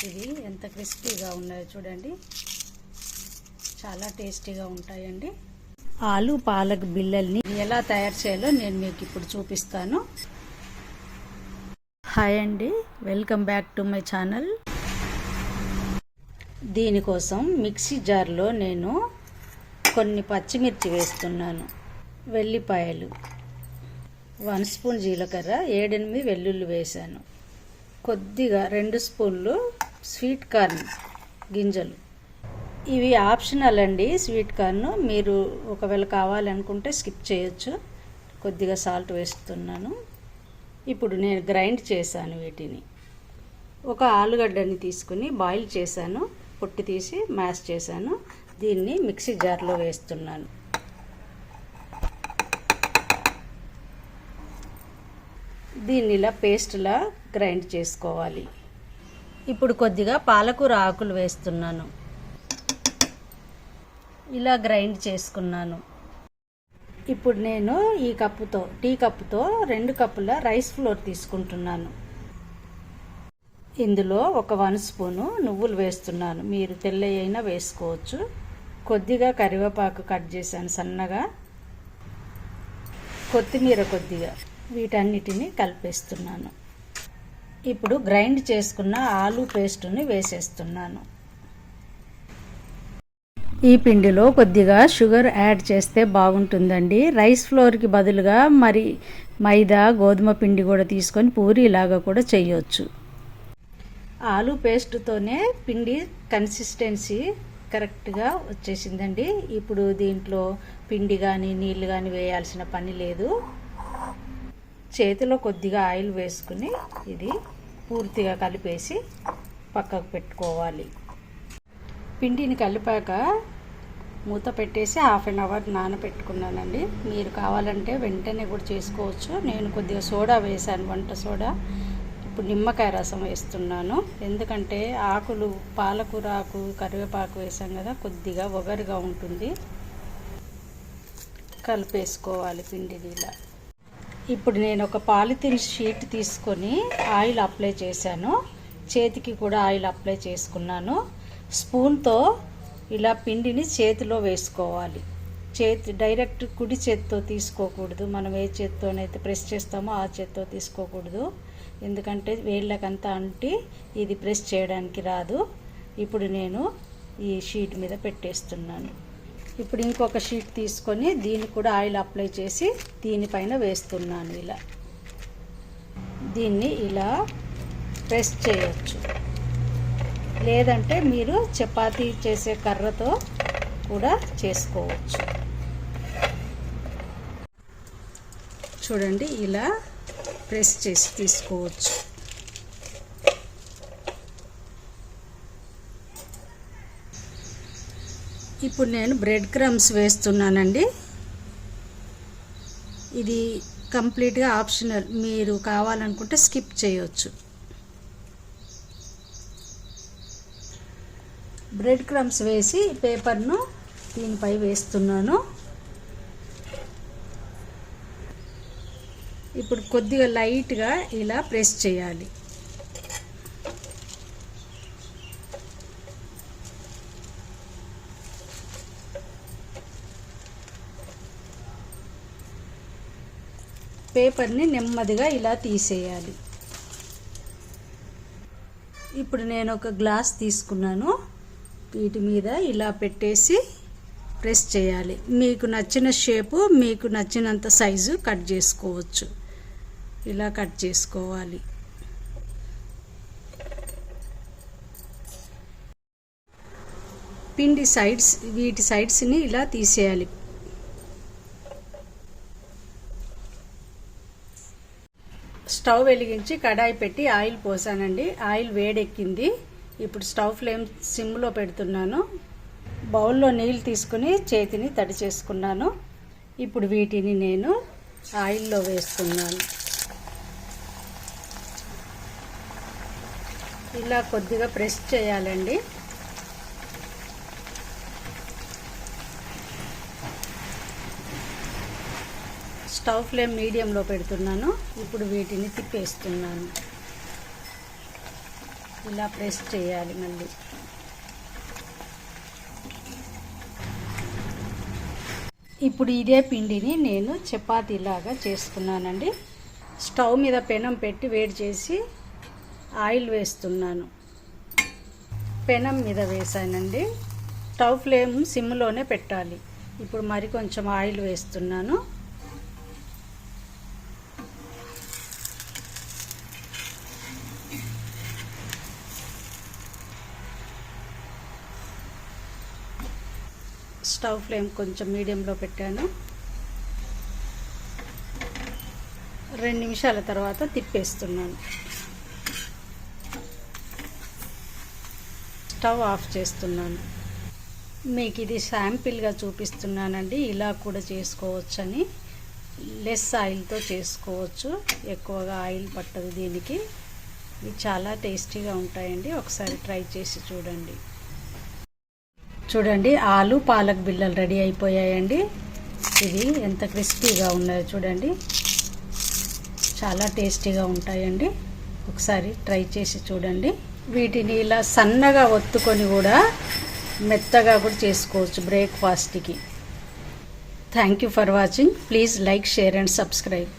ఇది ఎంత క్రిస్పీగా ఉన్నాయో చూడండి, చాలా టేస్టీగా ఉంటాయండి. ఆలు పాలక్ బిళ్ళల్ని ఎలా తయారు చేయాలో నేను మీకు ఇప్పుడు చూపిస్తాను. హాయ్ అండి, welcome back to my channel. దీనికోసం మిక్సీ జార్లో నేను కొన్ని పచ్చిమిర్చి వేస్తున్నాను, వెల్లిపాయలు, 1 స్పూన్ జీలకర్ర, 7-8 వెల్లుల్లి వేశాను, కొద్దిగా 2 స్పూన్లు స్వీట్ కార్న్ గింజలు. ఇవి ఆప్షనల్ అండి. స్వీట్ కార్న్ మీరు ఒకవేళ కావాలనుకుంటే స్కిప్ చేయొచ్చు. కొద్దిగా సాల్ట్ వేస్తున్నాను. ఇప్పుడు నేను గ్రైండ్ చేశాను వీటిని. ఒక ఆలుగడ్డని తీసుకుని బాయిల్ చేశాను, పొట్టు తీసి మ్యాష్ చేశాను. దీన్ని మిక్సీ జార్లో వేస్తున్నాను. దీన్ని ఇలా పేస్ట్లా గ్రైండ్ చేసుకోవాలి. ఇప్పుడు కొద్దిగా పాలకూర ఆకులు వేస్తున్నాను. ఇలా గ్రైండ్ చేసుకున్నాను. ఇప్పుడు నేను ఈ టీ కప్పుతో 2 కప్పుల రైస్ ఫ్లోర్ తీసుకుంటున్నాను. ఇందులో ఒక 1 స్పూను నువ్వులు వేస్తున్నాను. మీరు తెల్లవి అయినా వేసుకోవచ్చు. కొద్దిగా కరివేపాకు కట్ చేశాను సన్నగా, కొత్తిమీర కొద్దిగా. వీటన్నిటిని కలిపేస్తున్నాను. ఇప్పుడు గ్రైండ్ చేసుకున్న ఆలు పేస్టుని వేసేస్తున్నాను. ఈ పిండిలో కొద్దిగా షుగర్ యాడ్ చేస్తే బాగుంటుందండి. రైస్ ఫ్లోర్కి బదులుగా మరి మైదా, గోధుమ పిండి కూడా తీసుకొని పూరీలాగా కూడా చేయొచ్చు. ఆలు పేస్ట్తోనే పిండి కన్సిస్టెన్సీ కరెక్ట్గా వచ్చేసిందండి. ఇప్పుడు దీంట్లో పిండి కానీ నీళ్ళు కానీ వేయాల్సిన పని లేదు. చేతిలో కొద్దిగా ఆయిల్ వేసుకుని ఇది పూర్తిగా కలిపేసి పక్కకు పెట్టుకోవాలి. పిండిని కలిపాక మూత పెట్టేసి 1/2 అవర్ నానబెట్టుకున్నానండి. మీరు కావాలంటే వెంటనే కూడా చేసుకోవచ్చు. నేను కొద్దిగా సోడా వేశాను, వంట సోడా. ఇప్పుడు నిమ్మకాయ రసం వేస్తున్నాను. ఎందుకంటే ఆకులు, పాలకూర ఆకు, కరివేపాకు వేసాం కదా, కొద్దిగా ఒగరుగా ఉంటుంది. కలిపేసుకోవాలి పిండిని ఇలా. ఇప్పుడు నేను ఒక పాలిథిన్ షీట్ తీసుకొని ఆయిల్ అప్లై చేశాను. చేతికి కూడా ఆయిల్ అప్లై చేసుకున్నాను. స్పూన్తో ఇలా పిండిని చేతిలో వేసుకోవాలి. డైరెక్ట్ కుడి చేత్తో తీసుకోకూడదు. మనం ఏ చేత్తోనైతే ప్రెస్ చేస్తామో ఆ చేత్తో తీసుకోకూడదు. ఎందుకంటే వేళ్ళకంతా అంటి ఇది ప్రెస్ చేయడానికి రాదు. ఇప్పుడు నేను ఈ షీట్ మీద పెట్టేస్తున్నాను. ఇప్పుడు ఇంకొక షీట్ తీసుకొని దీనికి కూడా ఆయిల్ అప్లై చేసి దీనిపైన వేస్తున్నాను. ఇలా దీన్ని ఇలా ప్రెస్ చేయొచ్చు. లేదంటే మీరు చపాతీ చేసే కర్రతో కూడా చేసుకోవచ్చు. చూడండి, ఇలా ప్రెస్ చేసి తీసుకోవచ్చు. ఇప్పుడు నేను బ్రెడ్ క్రమ్స్ వేస్తున్నానండి. ఇది కంప్లీట్గా ఆప్షనల్. మీరు కావాలనుకుంటే స్కిప్ చేయొచ్చు. బ్రెడ్ క్రమ్స్ వేసి పేపర్ను దీనిపై వేస్తున్నాను. ఇప్పుడు కొద్దిగా లైట్గా ఇలా ప్రెస్ చేయాలి. పేపర్ని నెమ్మదిగా ఇలా తీసేయాలి. ఇప్పుడు నేను ఒక గ్లాస్ తీసుకున్నాను. వీటి మీద ఇలా పెట్టేసి ప్రెస్ చేయాలి. మీకు నచ్చిన షేపు, మీకు నచ్చినంత సైజు కట్ చేసుకోవచ్చు. ఇలా కట్ చేసుకోవాలి. పిండి సైడ్స్, వీటి సైడ్స్ని ఇలా తీసేయాలి. స్టవ్ వెలిగించి కడాయి పెట్టి ఆయిల్ పోసానండి. ఆయిల్ వేడెక్కింది. ఇప్పుడు స్టవ్ ఫ్లేమ్ సిమ్లో పెడుతున్నాను. బౌల్లో నీళ్ళు తీసుకుని చేతిని తడి చేసుకున్నాను. ఇప్పుడు వీటిని నేను ఆయిల్లో వేస్తున్నాను. ఇలా కొద్దిగా ప్రెస్ చేయాలండి. స్టవ్ ఫ్లేమ్ మీడియంలో పెడుతున్నాను. ఇప్పుడు వీటిని తిప్పేస్తున్నాను. ఇలా ప్రెస్ చేయాలి. మళ్ళీ ఇప్పుడు ఇదే పిండిని నేను చపాతీలాగా చేసుకున్నానండి. స్టవ్ మీద పెనం పెట్టి వేడి చేసి ఆయిల్ వేస్తున్నాను. పెనం మీద వేసానండి. స్టవ్ ఫ్లేమ్ సిమ్లోనే పెట్టాలి. ఇప్పుడు మరి కొంచెం ఆయిల్ వేస్తున్నాను. స్టవ్ ఫ్లేమ్ కొంచెం మీడియంలో పెట్టాను. 2 నిమిషాల తర్వాత తిప్పేస్తున్నాను. స్టవ్ ఆఫ్ చేస్తున్నాను. మీకు ఇది శాంపిల్గా చూపిస్తున్నానండి. ఇలా కూడా చేసుకోవచ్చని. లెస్ ఆయిల్తో చేసుకోవచ్చు, ఎక్కువగా ఆయిల్ పట్టదు దీనికి. ఇవి చాలా టేస్టీగా ఉంటాయండి. ఒకసారి ట్రై చేసి చూడండి. చూడండి, ఆలు పాలక్ బిళ్ళలు రెడీ అయిపోయాయండి. ఇది ఎంత క్రిస్పీగా ఉన్నాయో చూడండి. చాలా టేస్టీగా ఉంటాయండి. ఒకసారి ట్రై చేసి చూడండి. వీటిని ఇలా సన్నగా ఒత్తుకొని కూడా మెత్తగా కూడా చేసుకోవచ్చు బ్రేక్ఫాస్ట్కి. Thank you for watching. Please like, share and subscribe.